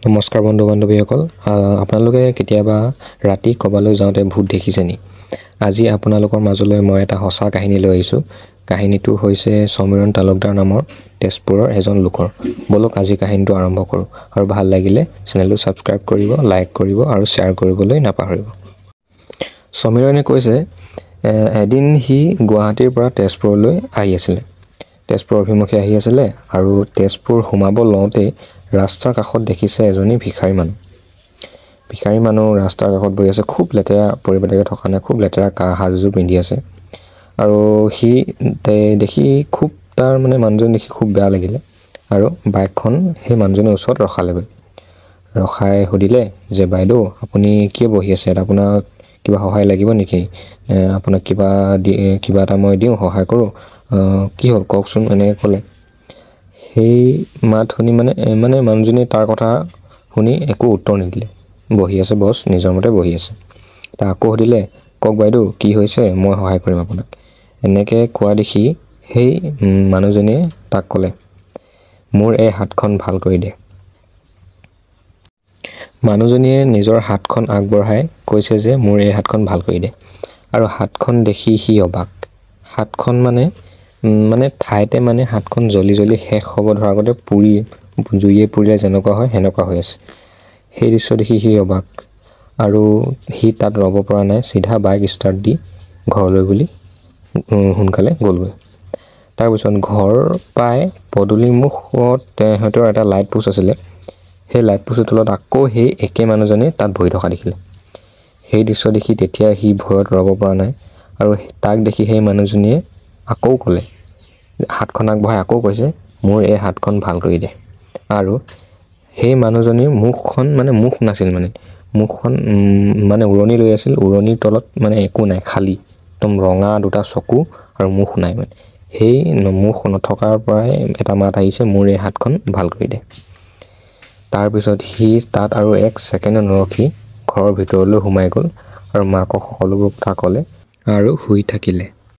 নমস্কাৰ বন্ধু বান্ধৱীসকল আপোনালোকে কেতিয়াবা ৰাতি কবালৈ যাওঁতে ভূত দেখিছে নি আজি আপোনালোকৰ মাজলৈ মই এটা সঁচা কাহিনী লৈ আহিছোঁ কাহিনীটো হৈছে সমীৰণ তালুকদাৰ নামৰ তেজপুৰৰ এজন লোকৰ বলক আজি কাহিনীটো আৰম্ভ কৰোঁ আৰু ভাল লাগিলে চেনেলটো সাবস্ক্ৰাইব কৰিব লাইক কৰিব আৰু শ্বেয়াৰ কৰিবলৈ নাপাহৰিব সমীৰণে কৈছে এদিন হি গুৱাহাটীৰ পৰা তেজপুৰলৈ আহি আছিল তেজপুৰ অভিমুখে আহি আছিল আৰু তেজপুৰ সোমাব লওঁতে ৰাস্তাৰ কাষত দেখিছে এজনী ভিখাৰী মানুহ ৰাস্তাৰ কাষত বহি আছে খুব লেতেৰা পৰিপাটিকৈ থকা নাই খুব লেতেৰা সাজযোৰ পিন্ধি আছে আৰু হি দেখি খুব তাৰ মানে মানুহজন দেখি খুব বেয়া লাগিলে আৰু বাইকখন সেই মানুহজনৰ ওচৰত ৰখাই সুধিলে যে বাইদেউ আপুনি কিয় বহি আছে আপোনাক কিবা সহায় লাগিব নেকি আপোনাক কিবা এটা মই দিওঁ সহায় কৰোঁ কি হ'ল কওকচোন এনে ক'লে সেই মাত শুনি মানে মানুহজনে তাৰ কথা শুনি একো উত্তৰ নিদিলে বহি আছে বছ নিজৰ মতে বহি আছে তা আকৌ সুধিলে কক বাইদেউ কি হৈছে মই সহায় কৰিম আপোনাক এনেকৈ কোৱা দেখি সেই মানুহজনে তাক ক'লে মোৰ এই হাতখন ভাল কৰি দে মানুহজনীয়ে নিজৰ হাতখন আগবঢ়াই কৈছে যে মোৰ এই হাতখন ভাল কৰি দে আৰু হাতখন দেখি সি অবাক হাতখন মানে ঠাইতে হাতখন জ্বলি শেষ হ'ব ধৰা আগতে জুইয়ে পুৰিলে যেনেকুৱা হয় সেনেকুৱা হৈ আছে সেই দৃশ্য দেখি সি অবাক আৰু সি তাত ৰ'ব পৰা নাই চিধা বাইক ষ্টাৰ্ট দি ঘৰলৈ বুলি সোনকালে গ'লগৈ তাৰপিছত ঘৰ পাই পদূলি মুখত সিহঁতৰ এটা লাইট পোষ্ট আছিলে সেই লাইট পোষ্টৰ তলত আকৌ সেই একে মানুহজনে তাত বহি থকা দেখিলে সেই দৃশ্য দেখি তেতিয়া সি ভয়ত ৰ'ব পৰা নাই আৰু তাক দেখি সেই মানুহজনীয়ে আকৌ ক'লে হাতখন আগবঢ়াই আকৌ কৈছে মোৰ এই হাতখন ভাল কৰি দে আৰু সেই মানুহজনীৰ মুখখন মুখ নাছিল মুখখন উৰণি লৈ আছিল উৰণিৰ তলত একো নাই খালী একদম ৰঙা দুটা চকু আৰু মুখ নাই সেই মুখ নথকাৰ পৰাই এটা মাত আহিছে মোৰ এই হাতখন ভাল কৰি দে তাৰপিছত সি তাত আৰু এক ছেকেণ্ড নৰখি ঘৰৰ ভিতৰলৈ সোমাই গ'ল আৰু মাকক সকলোবোৰ কথা ক'লে আৰু শুই থাকিলে